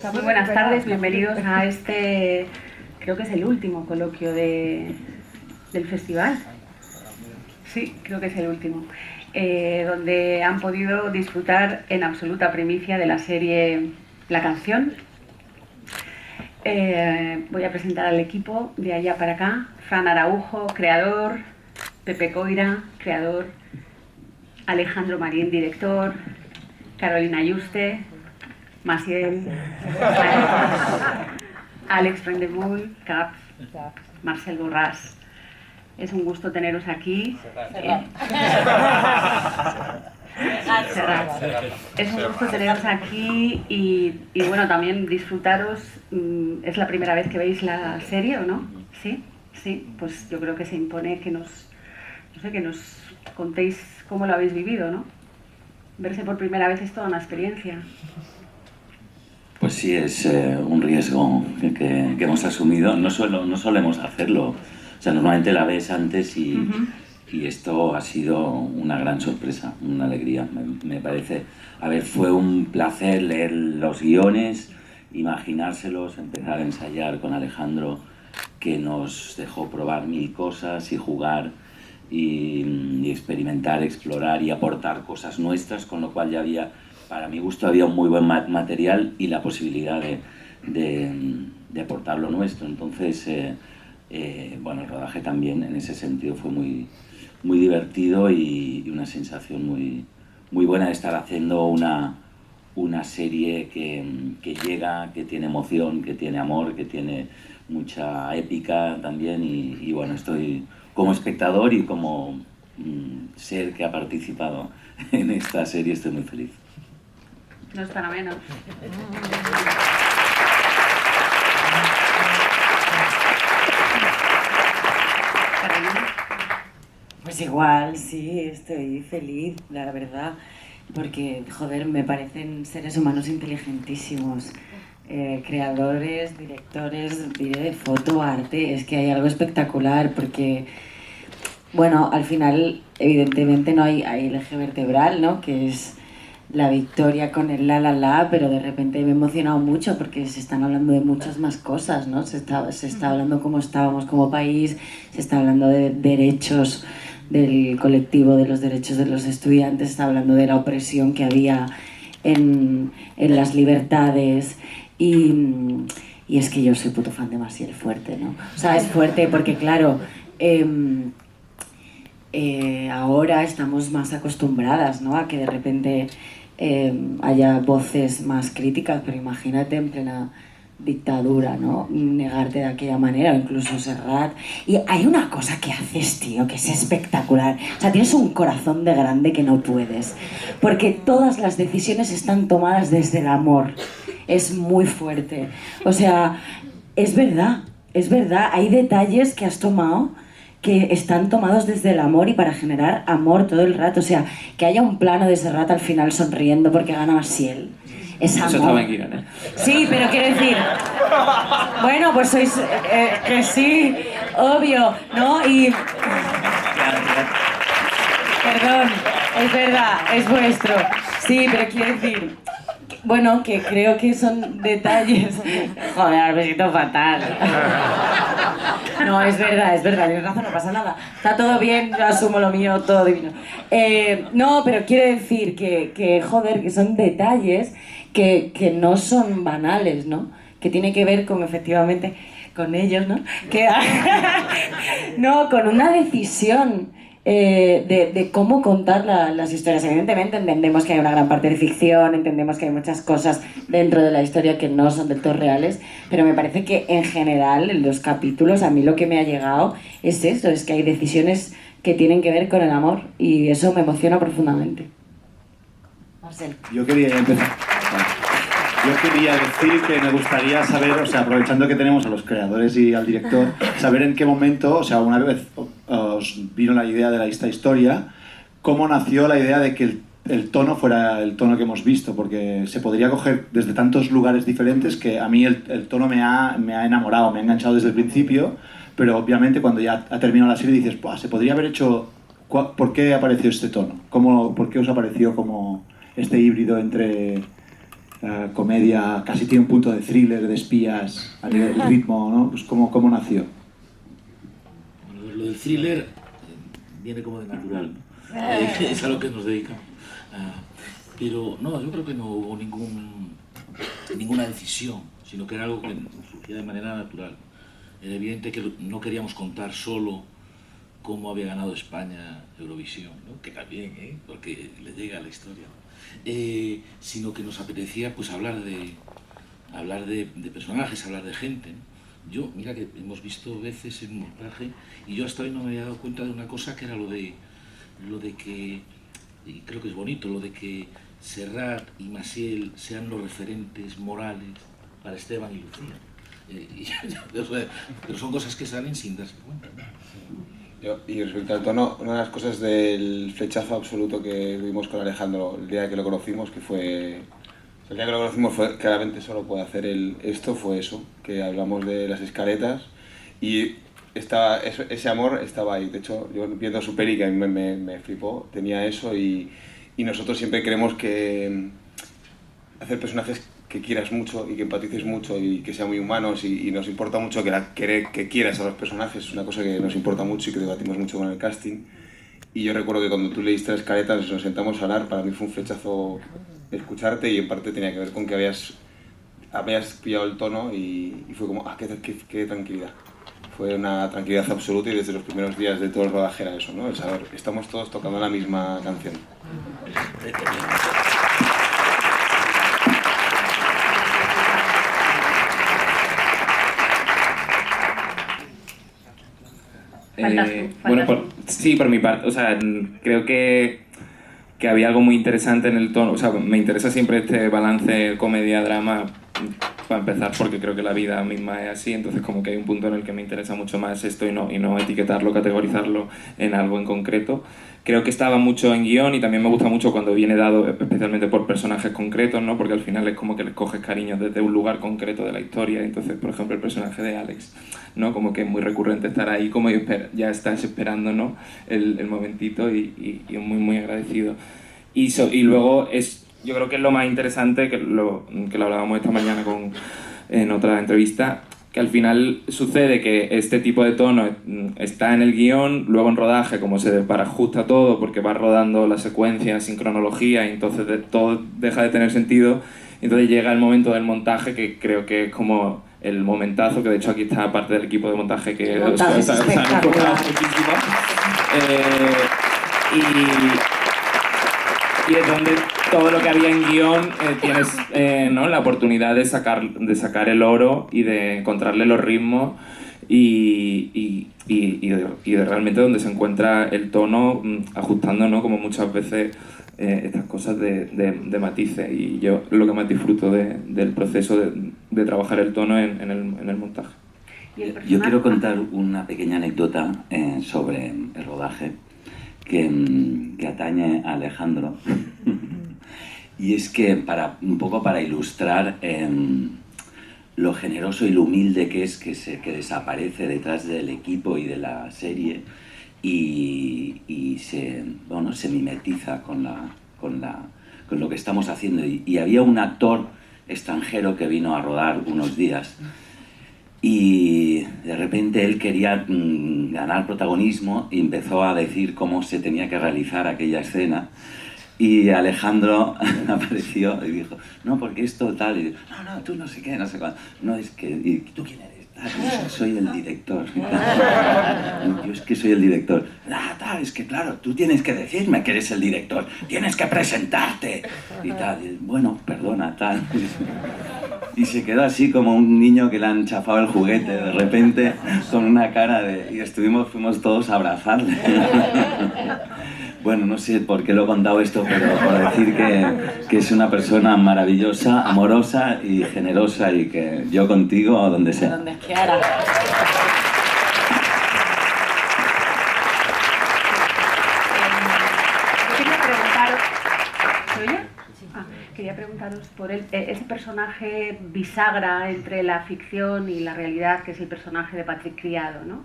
Muy buenas tardes, bienvenidos a este, creo que es el último coloquio del festival. Sí, creo que es el último. Donde han podido disfrutar en absoluta primicia de la serie La Canción. Voy a presentar al equipo de allá para acá. Fran Araujo, creador. Pepe Coira, creador. Alejandro Marín, director. Carolina Yuste. Maciel, Alex Rendemul, Cap, Marcel Borràs. Es un gusto teneros aquí. Es un gusto teneros aquí y bueno, también disfrutaros. Es la primera vez que veis la serie, ¿o no? Sí, sí. Pues yo creo que se impone que nos contéis cómo lo habéis vivido, ¿no? Verse por primera vez es toda una experiencia. Pues sí, es un riesgo que hemos asumido. No solemos hacerlo. O sea, normalmente la ves antes y esto ha sido una gran sorpresa, una alegría, me parece. A ver, fue un placer leer los guiones, imaginárselos, empezar a ensayar con Alejandro, que nos dejó probar 1000 cosas y jugar y experimentar, explorar y aportar cosas nuestras, con lo cual ya había... Para mi gusto había un muy buen material y la posibilidad de aportar lo nuestro. Entonces, bueno, el rodaje también en ese sentido fue muy divertido y una sensación muy buena de estar haciendo una serie que llega, que tiene emoción, que tiene amor, que tiene mucha épica también. Y bueno, estoy como espectador y como ser que ha participado en esta serie, estoy muy feliz. No es para menos. Pues igual, sí, estoy feliz, la verdad, porque, joder, me parecen seres humanos inteligentísimos, creadores, directores, diré, de foto, arte, es que hay algo espectacular, porque, bueno, al final, evidentemente no hay el eje vertebral, ¿no?, que es la victoria con el la, pero de repente me he emocionado mucho porque se están hablando de muchas más cosas, ¿no? Se está hablando cómo estábamos como país, se está hablando de derechos del colectivo, de los derechos de los estudiantes, se está hablando de la opresión que había en las libertades y es que yo soy puto fan de Maciel Fuerte, ¿no? O sea, es fuerte porque, claro, ahora estamos más acostumbradas, ¿no?, a que de repente haya voces más críticas, pero imagínate en plena dictadura, ¿no?, negarte de aquella manera, o incluso Serrat. Y hay una cosa que haces, tío, que es espectacular. O sea, tienes un corazón de grande que no puedes, porque todas las decisiones están tomadas desde el amor. Es muy fuerte. O sea, es verdad, hay detalles que has tomado que están tomados desde el amor y para generar amor todo el rato. O sea, que haya un plano de Serrat al final sonriendo porque gana Maciel. Es amor. Eso estaba en guión, ¿eh? Sí, pero quiero decir... Bueno, pues sois... que sí, obvio, ¿no? Y... Perdón, es verdad, es vuestro. Sí, pero quiero decir... Bueno, que creo que son detalles... Joder, me siento fatal. No, es verdad, tienes razón, no pasa nada. Está todo bien, yo asumo lo mío, todo divino. No, pero quiero decir que joder, que son detalles que no son banales, ¿no? Que tiene que ver con, efectivamente, con ellos, ¿no? No, con una decisión de cómo contar las historias. Evidentemente entendemos que hay una gran parte de ficción, entendemos que hay muchas cosas dentro de la historia que no son del todo reales, pero me parece que en general en los capítulos a mí lo que me ha llegado es esto, es que hay decisiones que tienen que ver con el amor y eso me emociona profundamente. Marcel. Yo quería decir que me gustaría saber, o sea, aprovechando que tenemos a los creadores y al director, saber en qué momento, o sea, una vez os vino la idea de esta historia, cómo nació la idea de que el tono fuera el tono que hemos visto, porque se podría coger desde tantos lugares diferentes que a mí el tono me ha enamorado, me ha enganchado desde el principio, pero obviamente cuando ya ha terminado la serie dices, se podría haber hecho... ¿Por qué apareció este tono? ¿Por qué os apareció como este híbrido entre comedia, casi tiene un punto de thriller, de espías, a nivel del ritmo, ¿no? Pues ¿cómo nació? Bueno, lo del thriller viene como de natural, ¿no? Es a lo que nos dedicamos. Pero no, yo creo que no hubo ninguna decisión, sino que era algo que surgía de manera natural. Era evidente que no queríamos contar solo cómo había ganado España Eurovisión, ¿no? Que también, porque le llega a la historia, sino que nos apetecía pues hablar de personajes, hablar de gente, ¿no? Yo, mira que hemos visto veces en montaje y yo hasta hoy no me había dado cuenta de una cosa que era lo de que, y creo que es bonito, lo de que Serrat y Maciel sean los referentes morales para Esteban y Lucía. Pero son cosas que salen sin darse cuenta, ¿no? Y respecto al tono, una de las cosas del flechazo absoluto que tuvimos con Alejandro el día que lo conocimos, el día que lo conocimos fue claramente solo puede hacer esto, fue eso, que hablamos de las escaletas y ese amor estaba ahí. De hecho, yo viendo su peli, que a mí me flipó, tenía eso y nosotros siempre creemos que hacer personajes que quieras mucho y que empatices mucho y que sean muy humanos y nos importa mucho que quieras a los personajes, es una cosa que nos importa mucho y que debatimos mucho con el casting. Y yo recuerdo que cuando tú leíste las escaletas nos sentamos a hablar, para mí fue un flechazo escucharte y en parte tenía que ver con que habías pillado el tono y fue como, qué tranquilidad. Fue una tranquilidad absoluta y desde los primeros días de todo el rodaje era eso, ¿no? El saber, estamos todos tocando la misma canción. Bueno, sí, por mi parte, o sea, creo que había algo muy interesante en el tono, o sea, me interesa siempre este balance comedia-drama, para empezar, porque creo que la vida misma es así, entonces como que hay un punto en el que me interesa mucho más esto y no etiquetarlo, categorizarlo en algo en concreto. Creo que estaba mucho en guión y también me gusta mucho cuando viene dado especialmente por personajes concretos, ¿no? Porque al final es como que les coges cariño desde un lugar concreto de la historia. Entonces, por ejemplo, el personaje de Alex, ¿no? Como que es muy recurrente estar ahí, como ya estás esperando, ¿no? el momentito y muy, muy agradecido. Y luego yo creo que es lo más interesante, que lo hablábamos esta mañana en otra entrevista, que al final sucede que este tipo de tono está en el guión, luego en rodaje como se desbarajusta todo porque va rodando la secuencia sin cronología y entonces todo deja de tener sentido, y entonces llega el momento del montaje que creo que es como el momentazo, que de hecho aquí está parte del equipo de montaje que el montaje es espectacular. Y es donde todo lo que había en guión tienes ¿no? la oportunidad de sacar el oro y de encontrarle los ritmos y de realmente donde se encuentra el tono ajustando, ¿no? Como muchas veces estas cosas de matices, y yo lo que más disfruto del proceso de trabajar el tono en el montaje. Yo quiero contar una pequeña anécdota sobre el rodaje que atañe a Alejandro. Y es que un poco para ilustrar lo generoso y lo humilde que es que desaparece detrás del equipo y de la serie y se mimetiza con lo que estamos haciendo. Y había un actor extranjero que vino a rodar unos días y de repente él quería ganar protagonismo y empezó a decir cómo se tenía que realizar aquella escena. Y Alejandro apareció y dijo, no, porque esto tal, y no, tú no sé qué, no sé cuándo. No, es que, ¿y tú quién eres? Yo soy el director. Yo es que soy el director. Tal, es que claro, tú tienes que decirme que eres el director, tienes que presentarte. Y tal, y, bueno, perdona, tal. Y se quedó así como un niño que le han chafado el juguete de repente, con una cara de... Y fuimos todos a abrazarle. Bueno, no sé por qué lo he contado esto, pero por decir que es una persona maravillosa, amorosa y generosa, y que yo contigo o donde sea. Donde quiera. Quería preguntaros por ese personaje bisagra entre la ficción y la realidad, que es el personaje de Patrick Criado, ¿no?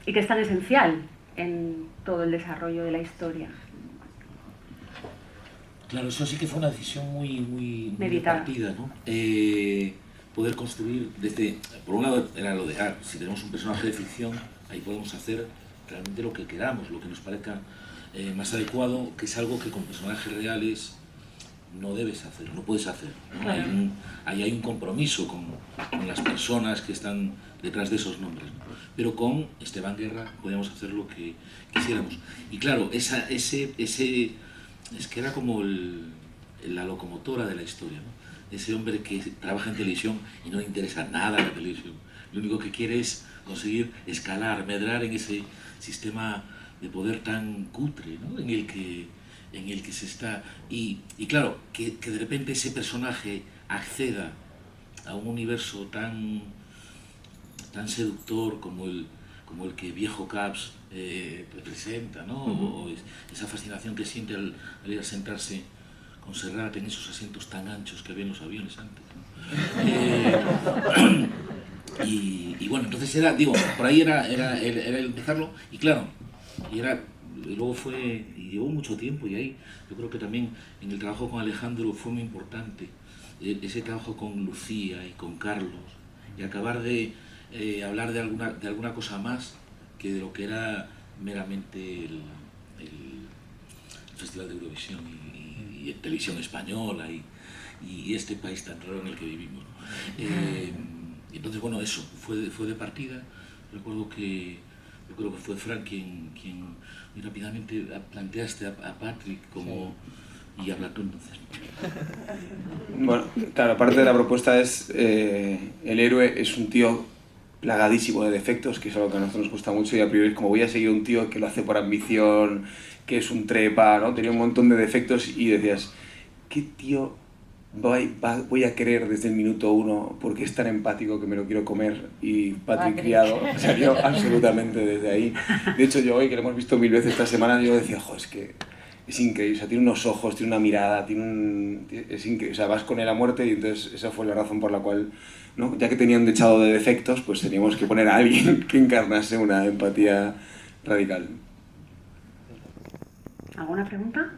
Y que es tan esencial en todo el desarrollo de la historia. Claro, eso sí que fue una decisión muy meditada, partida, ¿no? Poder construir desde... Por un lado era lo de, si tenemos un personaje de ficción, ahí podemos hacer realmente lo que queramos, lo que nos parezca más adecuado, que es algo que con personajes reales no debes hacer, no puedes hacer, ¿no? Claro. Ahí hay un compromiso con las personas que están detrás de esos nombres, ¿no? Pero con Esteban Guerra podíamos hacer lo que quisiéramos. Y claro, ese es que era como la locomotora de la historia, ¿no? Ese hombre que trabaja en televisión y no le interesa nada la televisión. Lo único que quiere es conseguir escalar, medrar en ese sistema de poder tan cutre, ¿no? en el que se está... Y claro, que de repente ese personaje acceda a un universo tan seductor como el que Viejo Caps representa, ¿no? O esa fascinación que siente al ir a sentarse con Serrat en esos asientos tan anchos que había en los aviones antes, ¿no? Y bueno, entonces por ahí era el empezarlo, y claro, y luego y llevó mucho tiempo, y ahí yo creo que también en el trabajo con Alejandro fue muy importante, ese trabajo con Lucía y con Carlos, y acabar de hablar de alguna cosa más que de lo que era meramente el Festival de Eurovisión y televisión española y este país tan raro en el que vivimos, ¿no? Entonces, bueno, eso fue de partida. Yo creo que fue Frank quien muy rápidamente planteaste a Patrick y habla tú entonces. Bueno, claro, parte de la propuesta es el héroe es un tío plagadísimo de defectos, que es algo que a nosotros nos gusta mucho, y a priori es como voy a seguir un tío que lo hace por ambición, que es un trepa, ¿no? Tenía un montón de defectos y decías, ¿qué tío voy a querer desde el minuto 1 porque es tan empático que me lo quiero comer? Y Patrick Criado salió absolutamente desde ahí. De hecho, yo hoy, que lo hemos visto 1000 veces esta semana, yo decía, es que es increíble, o sea, tiene unos ojos, tiene una mirada, es increíble, o sea, vas con él a muerte, y entonces esa fue la razón por la cual, ¿no? Ya que tenía un dechado de defectos, pues teníamos que poner a alguien que encarnase una empatía radical. ¿Alguna pregunta?